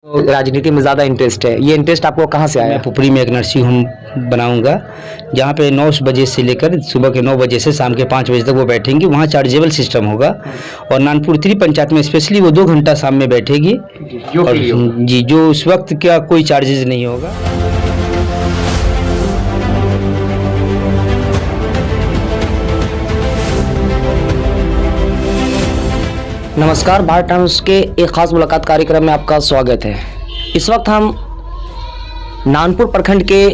राजनीति में ज़्यादा इंटरेस्ट है। ये इंटरेस्ट आपको कहाँ से आया? मैं पुपरी में एक नर्सिंग होम बनाऊंगा जहाँ पे 9 बजे से लेकर सुबह के 9 बजे से शाम के 5 बजे तक वो बैठेंगी। वहाँ चार्जेबल सिस्टम होगा और नानपुर 3 पंचायत में स्पेशली वो 2 घंटा शाम में बैठेगी और जी जो उस वक्त का कोई चार्जेज नहीं होगा। नमस्कार, भारत टाइम्स के एक खास मुलाकात कार्यक्रम में आपका स्वागत है। इस वक्त हम नानपुर प्रखंड के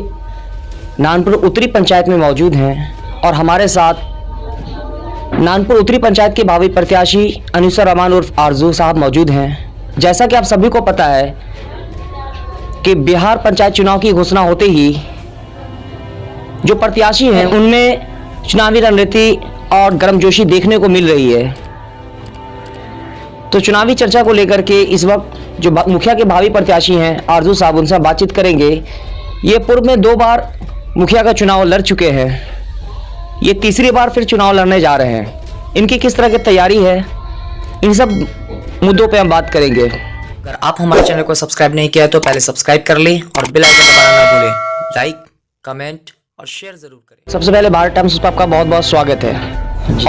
नानपुर उत्तरी पंचायत में मौजूद हैं और हमारे साथ नानपुर उत्तरी पंचायत के भावी प्रत्याशी अनीसुर रहमान उर्फ आरजू साहब मौजूद हैं। जैसा कि आप सभी को पता है कि बिहार पंचायत चुनाव की घोषणा होते ही जो प्रत्याशी हैं उनमें चुनावी रणनीति और गर्मजोशी देखने को मिल रही है। तो चुनावी चर्चा को लेकर के इस वक्त जो मुखिया के भावी प्रत्याशी हैं आरजू साहब, उनसे बातचीत करेंगे। ये पूर्व में 2 बार मुखिया का चुनाव लड़ चुके हैं, ये तीसरी बार फिर चुनाव लड़ने जा रहे हैं। इनकी किस तरह की तैयारी है, इन सब मुद्दों पे हम बात करेंगे। अगर आप हमारे चैनल को सब्सक्राइब नहीं किया तो पहले सब्सक्राइब कर लें और बेल आइकन दबाना ना भूलें। लाइक, कमेंट और शेयर जरूर करें। सबसे पहले भारत टाइम्स पर आपका बहुत बहुत स्वागत है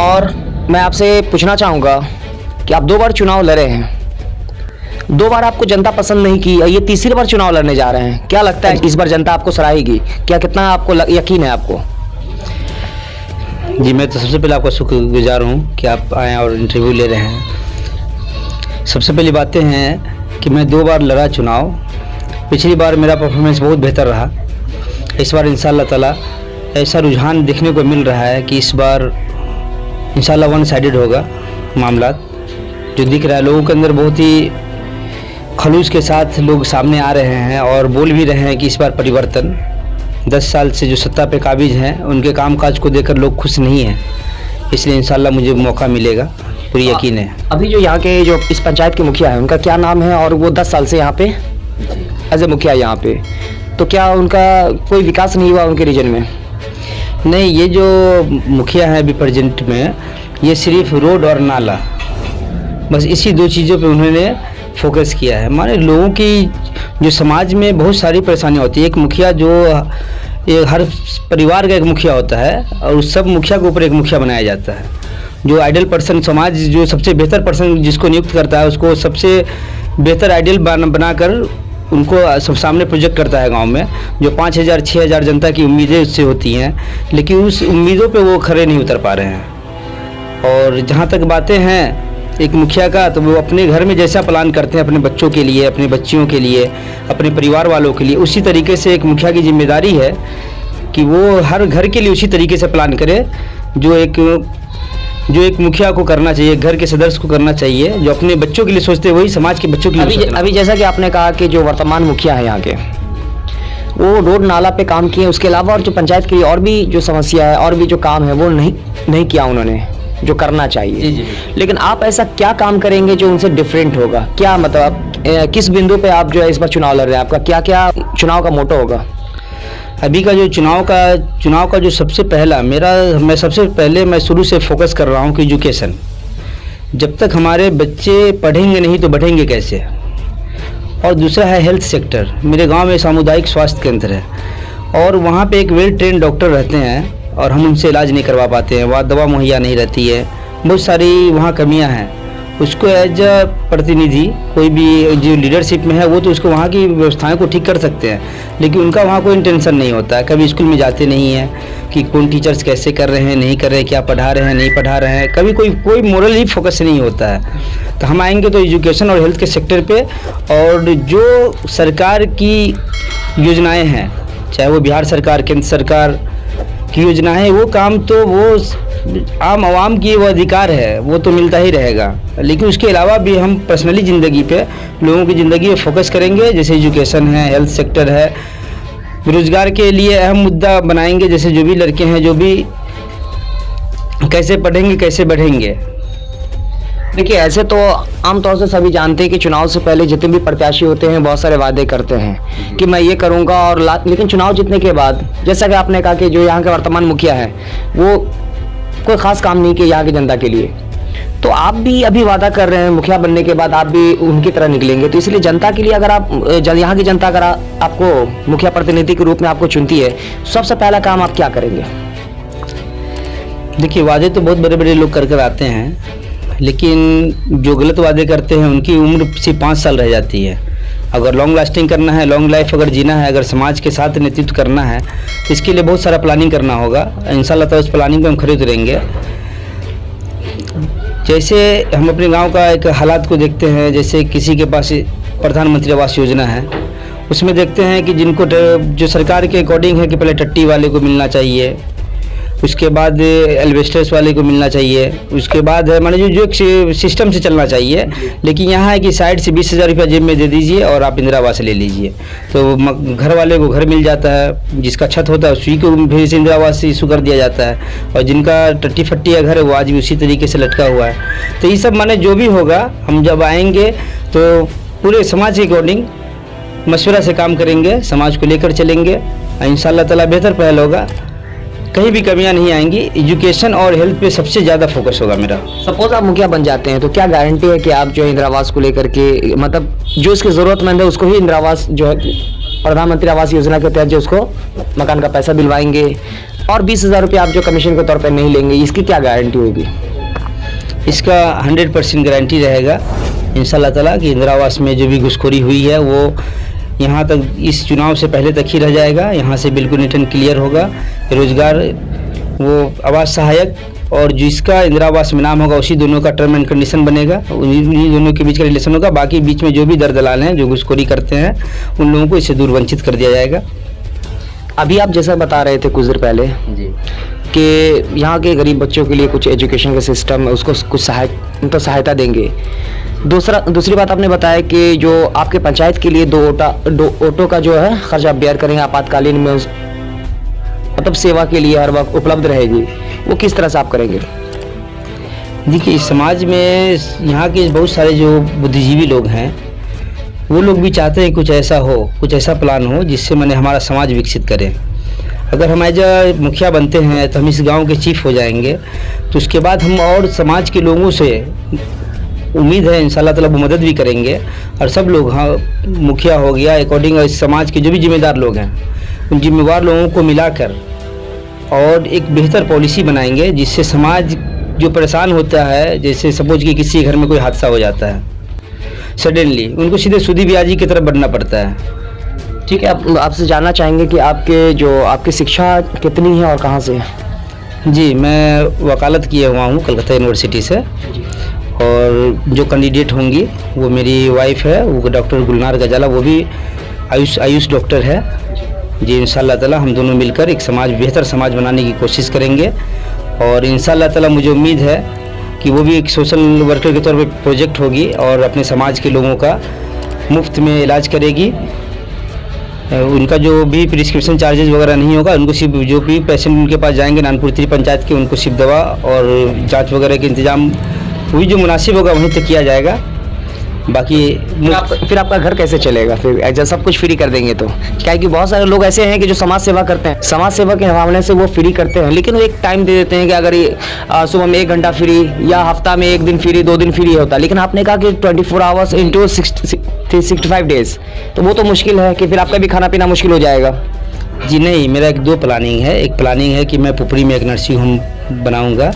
और मैं आपसे पूछना चाहूँगा कि आप 2 बार चुनाव लड़े हैं, 2 बार आपको जनता पसंद नहीं की, ये तीसरी बार चुनाव लड़ने जा रहे हैं। क्या लगता है इस बार जनता आपको सराहेगी? क्या कितना आपको यकीन है आपको? जी मैं तो सबसे पहले आपका शुक्रगुजार हूँ कि आप आए और इंटरव्यू ले रहे हैं। सबसे पहली बातें हैं कि मैं 2 बार लड़ा चुनाव। पिछली बार मेरा परफॉर्मेंस बहुत बेहतर रहा। इस बार इंशाअल्लाह ताला ऐसा रुझान देखने को मिल रहा है कि इस बार इंशाअल्लाह 1 साइडेड होगा मामला। जो दिख रहा है लोगों के अंदर बहुत ही खलूस के साथ लोग सामने आ रहे हैं और बोल भी रहे हैं कि इस बार परिवर्तन। 10 साल से जो सत्ता पे काबिज हैं उनके कामकाज को देखकर लोग खुश नहीं हैं, इसलिए इंशाल्लाह मुझे मौका मिलेगा, पूरी यकीन है। अभी जो यहाँ के जो इस पंचायत के मुखिया है उनका क्या नाम है और वो 10 साल से यहाँ पे एज ए मुखिया यहाँ पे, तो क्या उनका कोई विकास नहीं हुआ उनके रीजन में? नहीं, ये जो मुखिया है अभी प्रेजेंट में, ये सिर्फ रोड और नाला, बस इसी 2 चीज़ों पे उन्होंने फोकस किया है। माने लोगों की जो समाज में बहुत सारी परेशानियाँ होती है। एक मुखिया जो हर परिवार का एक मुखिया होता है और उस सब मुखिया के ऊपर एक मुखिया बनाया जाता है। जो आइडियल पर्सन, समाज जो सबसे बेहतर पर्सन जिसको नियुक्त करता है उसको सबसे बेहतर आइडियल बनाकर उनको सब सामने प्रोजेक्ट करता है गांव में। जो 5000 6000 जनता की उम्मीदें उससे होती हैं, लेकिन उस उम्मीदों पे वो खरे नहीं उतर पा रहे हैं। और जहाँ तक बातें हैं एक मुखिया का, तो वो अपने घर में जैसा प्लान करते हैं अपने बच्चों के लिए, अपने बच्चियों के लिए, अपने परिवार वालों के लिए, उसी तरीके से एक मुखिया की जिम्मेदारी है कि वो हर घर के लिए उसी तरीके से प्लान करे जो एक मुखिया को करना चाहिए, घर के सदस्य को करना चाहिए। जो अपने बच्चों के लिए सोचते हैं वही समाज के बच्चों के लिए। अभी जैसा कि आपने कहा कि जो वर्तमान मुखिया है यहाँ के, वो रोड नाला पे काम किए, उसके अलावा और जो पंचायत की और भी जो समस्या है और भी जो काम है वो नहीं किया उन्होंने जो करना चाहिए। जी। लेकिन आप ऐसा क्या काम करेंगे जो उनसे डिफरेंट होगा? क्या मतलब किस बिंदु पे आप जो है इस बार चुनाव लड़ रहे हैं? आपका क्या क्या चुनाव का मोटो होगा? अभी का जो चुनाव का जो सबसे पहला मैं शुरू से फोकस कर रहा हूँ कि एजुकेशन। जब तक हमारे बच्चे पढ़ेंगे नहीं तो बढ़ेंगे कैसे? और दूसरा है हेल्थ सेक्टर। मेरे गांव में सामुदायिक स्वास्थ्य केंद्र है और वहाँ पे एक वेल ट्रेन डॉक्टर रहते हैं और हम उनसे इलाज नहीं करवा पाते हैं, वहाँ दवा मुहैया नहीं रहती है, बहुत सारी वहाँ कमियाँ हैं। उसको एज अ प्रतिनिधि कोई भी जो लीडरशिप में है वो तो उसको वहाँ की व्यवस्थाएं को ठीक कर सकते हैं, लेकिन उनका वहाँ कोई इंटेंशन नहीं होता है। कभी स्कूल में जाते नहीं हैं कि कौन टीचर्स कैसे कर रहे हैं, नहीं कर रहे हैं, क्या पढ़ा रहे हैं, नहीं पढ़ा रहे हैं, कभी कोई मोरल ही फोकस नहीं होता है। तो हम आएंगे तो एजुकेशन और हेल्थ के सेक्टर पे, और जो सरकार की योजनाएँ हैं, चाहे वो बिहार सरकार, केंद्र सरकार की योजना है, वो काम तो वो आम आवाम की वो अधिकार है, वो तो मिलता ही रहेगा। लेकिन उसके अलावा भी हम पर्सनली ज़िंदगी पे, लोगों की ज़िंदगी पे फोकस करेंगे। जैसे एजुकेशन है, हेल्थ सेक्टर है, बेरोजगार के लिए अहम मुद्दा बनाएंगे। जैसे जो भी लड़के हैं जो भी कैसे पढ़ेंगे, कैसे बढ़ेंगे। देखिए, ऐसे तो आमतौर से सभी जानते हैं कि चुनाव से पहले जितने भी प्रत्याशी होते हैं बहुत सारे वादे करते हैं कि मैं ये करूंगा, और लेकिन चुनाव जीतने के बाद जैसा कि आपने कहा कि जो यहाँ के वर्तमान मुखिया है वो कोई ख़ास काम नहीं किया यहाँ की जनता के लिए। तो आप भी अभी वादा कर रहे हैं मुखिया बनने के बाद आप भी उनकी तरह निकलेंगे, तो इसलिए जनता के लिए अगर आप यहाँ की जनता अगर आपको मुखिया प्रतिनिधि के रूप में आपको चुनती है, सबसे पहला काम आप क्या करेंगे? देखिए, वादे तो बहुत बड़े बड़े लोग कर आते हैं, लेकिन जो गलत वादे करते हैं उनकी उम्र सिर्फ 5 साल रह जाती है। अगर लॉन्ग लास्टिंग करना है, लॉन्ग लाइफ अगर जीना है, अगर समाज के साथ नेतृत्व करना है, तो इसके लिए बहुत सारा प्लानिंग करना होगा। इंशाल्लाह ताला उस प्लानिंग पे हम खड़े उतरेंगे। जैसे हम अपने गांव का एक हालात को देखते हैं, जैसे किसी के पास प्रधानमंत्री आवास योजना है, उसमें देखते हैं कि जिनको जो सरकार के अकॉर्डिंग है कि पहले टट्टी वाले को मिलना चाहिए, उसके बाद एल्वेस्टर्स वाले को मिलना चाहिए, उसके बाद है माने जो एक सिस्टम से चलना चाहिए। लेकिन यहाँ है कि साइड से 20,000 रुपया जेब में दे दीजिए और आप इंदिरा आवास ले लीजिए, तो घर वाले को घर मिल जाता है, जिसका छत होता है उसी को फिर से इंदिरा आवास इशू कर दिया जाता है, और जिनका टट्टी फट्टी या घर है वो आज भी उसी तरीके से लटका हुआ है। तो ये सब माने जो भी होगा, हम जब आएंगे तो पूरे समाज के अकॉर्डिंग मशवरा से काम करेंगे, समाज को लेकर चलेंगे, इंशाल्लाह ताला बेहतर पहल होगा, कहीं भी कमियां नहीं आएंगी। एजुकेशन और हेल्थ पे सबसे ज़्यादा फोकस होगा मेरा। सपोज आप मुखिया बन जाते हैं तो क्या गारंटी है कि आप जो है इंदिरा आवास को लेकर के, मतलब जो इसकी ज़रूरतमंद है उसको ही इंदिरा आवास जो है प्रधानमंत्री आवास योजना के तहत जो उसको मकान का पैसा दिलवाएंगे, और 20,000 रुपये आप जो कमीशन के तौर पर नहीं लेंगे, इसकी क्या गारंटी होगी? इसका 100% गारंटी रहेगा इंशाल्लाह ताला कि इंदिरा आवास में जो भी घुसखोरी हुई है वो यहाँ तक इस चुनाव से पहले तक ही रह जाएगा। यहाँ से बिल्कुल नीट एंड क्लियर होगा। रोजगार, वो आवास सहायक और जिसका इंदिरा आवास में नाम होगा उसी दोनों का टर्म एंड कंडीशन बनेगा, उन्हीं दोनों के बीच का रिलेशन होगा। बाकी बीच में जो भी दर दलाल हैं जो घुसखोरी करते हैं उन लोगों को इससे दूर वंचित कर दिया जाएगा। अभी आप जैसा बता रहे थे कुछ देर पहले जी कि यहाँ के गरीब बच्चों के लिए कुछ एजुकेशन का सिस्टम है, उसको कुछ सहायता देंगे। दूसरी बात आपने बताया कि जो आपके पंचायत के लिए दो ऑटो का जो है खर्चा आप बेयर करेंगे आपातकालीन में, मतलब सेवा के लिए हर वक्त उपलब्ध रहेगी, वो किस तरह से आप करेंगे? देखिए, इस समाज में यहाँ के बहुत सारे जो बुद्धिजीवी लोग हैं वो लोग भी चाहते हैं कुछ ऐसा हो, कुछ ऐसा प्लान हो जिससे मैंने हमारा समाज विकसित करें। अगर हम एज अ मुखिया बनते हैं तो हम इस गांव के चीफ हो जाएंगे, तो उसके बाद हम और समाज के लोगों से उम्मीद है इंशाल्लाह ताला वो मदद भी करेंगे, और सब लोग, हाँ मुखिया हो गया अकॉर्डिंग, इस समाज के जो भी जिम्मेदार लोग हैं उन जिम्मेवार लोगों को मिलाकर और एक बेहतर पॉलिसी बनाएंगे जिससे समाज जो परेशान होता है, जैसे सपोज कि किसी घर में कोई हादसा हो जाता है सडनली, उनको सीधे सूदी ब्याजी की तरफ बढ़ना पड़ता है। ठीक है, आपसे जानना चाहेंगे कि आपकी शिक्षा कितनी है और कहाँ से है? जी, मैं वकालत किया हुआ हूँ कलकत्ता यूनिवर्सिटी से, और जो कैंडिडेट होंगी वो मेरी वाइफ है, वो डॉक्टर गुलनार गजाला, वो भी आयुष डॉक्टर है जी। इंशाल्लाह ताला हम दोनों मिलकर एक बेहतर समाज बनाने की कोशिश करेंगे, और इंशाल्लाह ताला मुझे उम्मीद है कि वो भी एक सोशल वर्कर के तौर पे प्रोजेक्ट होगी और अपने समाज के लोगों का मुफ्त में इलाज करेगी। उनका जो भी प्रिस्क्रिप्शन चार्जेस वगैरह नहीं होगा, उनको सिर्फ जो भी पेशेंट उनके पास जाएंगे नानपुर उत्तरी पंचायत के, उनको सिर्फ दवा और जांच वगैरह के इंतजाम वही जो मुनासिब होगा वहीं तक किया जाएगा। बाकी फिर आपका घर कैसे चलेगा? फिर जब सब कुछ फ्री कर देंगे तो क्या है कि बहुत सारे लोग ऐसे हैं कि जो समाज सेवा करते हैं, समाज सेवा के मामले से वो फ्री करते हैं, लेकिन वो एक टाइम दे देते हैं कि अगर सुबह में 1 घंटा फ्री या हफ्ता में 1 दिन फ्री, 2 दिन फ्री होता है। लेकिन आपने कहा कि 24 आवर्स इंटू 365 डेज, तो वो तो मुश्किल है कि फिर आपका भी खाना पीना मुश्किल हो जाएगा। जी नहीं, मेरा 2 प्लानिंग है। एक प्लानिंग है कि मैं पुपरी में एक नर्सिंग होम बनाऊँगा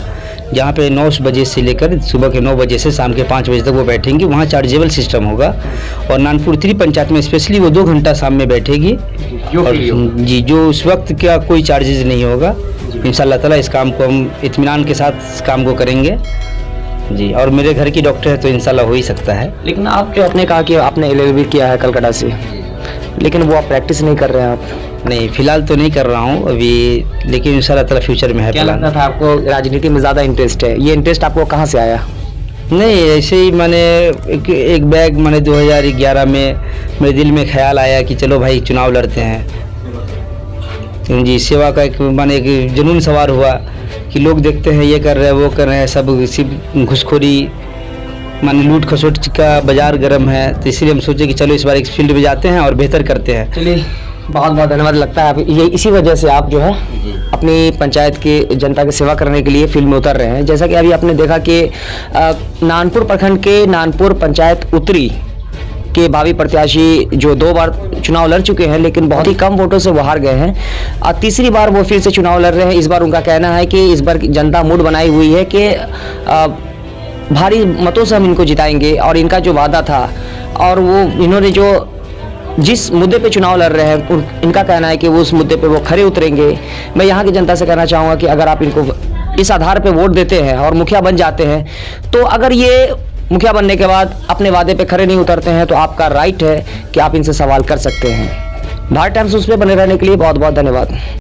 जहाँ पे 9 बजे से लेकर सुबह के 9 बजे से शाम के 5 बजे तक वो बैठेंगी, वहाँ चार्जेबल सिस्टम होगा। और नानपुर उत्तरी पंचायत में स्पेशली वो 2 घंटा शाम में बैठेगी, और जी जो उस वक्त का कोई चार्जेस नहीं होगा। इंशाल्लाह ताला इस काम को हम इत्मीनान के साथ इस काम को करेंगे जी। और मेरे घर की डॉक्टर है तो इंशाल्लाह हो ही सकता है। लेकिन आप जो आपने कहा कि आपने LLB किया है कलकत्ता से, लेकिन वो आप प्रैक्टिस नहीं कर रहे हैं? आप नहीं, फिलहाल तो नहीं कर रहा हूँ अभी, लेकिन इंशाल्लाह ताला फ्यूचर में है। क्या लगता था आपको राजनीति में ज़्यादा इंटरेस्ट है? ये इंटरेस्ट आपको कहाँ से आया? नहीं, ऐसे ही मैंने एक बैग मैंने 2011 में मेरे दिल में ख्याल आया कि चलो भाई चुनाव लड़ते हैं जी। सेवा का एक माने एक जुनून सवार हुआ कि लोग देखते हैं ये कर रहे हैं वो कर रहे हैं, सब सिर्फ घुसखोरी माने लूट खसोट का बाजार गर्म है, तो इसलिए हम सोचे कि चलो इस बार एक फील्ड में जाते हैं और बेहतर करते हैं। चलिए बहुत बहुत धन्यवाद। लगता है आप ये इसी वजह से आप जो है अपनी पंचायत की जनता की सेवा करने के लिए फील्ड में उतर रहे हैं। जैसा कि अभी आपने देखा कि नानपुर प्रखंड के नानपुर पंचायत उत्तरी के भावी प्रत्याशी जो 2 बार चुनाव लड़ चुके हैं, लेकिन बहुत ही कम वोटों से वो हार गए हैं और तीसरी बार वो फिर से चुनाव लड़ रहे हैं। इस बार उनका कहना है कि इस बार जनता मूड बनाई हुई है कि भारी मतों से हम इनको जिताएंगे और इनका जो वादा था और वो इन्होंने जो जिस मुद्दे पे चुनाव लड़ रहे हैं इनका कहना है कि वो उस मुद्दे पे वो खरे उतरेंगे। मैं यहाँ की जनता से कहना चाहूँगा कि अगर आप इनको इस आधार पे वोट देते हैं और मुखिया बन जाते हैं, तो अगर ये मुखिया बनने के बाद अपने वादे पे खरे नहीं उतरते हैं तो आपका राइट है कि आप इनसे सवाल कर सकते हैं। भारत टाइम्स न्यूज़ पे बने रहने के लिए बहुत बहुत धन्यवाद।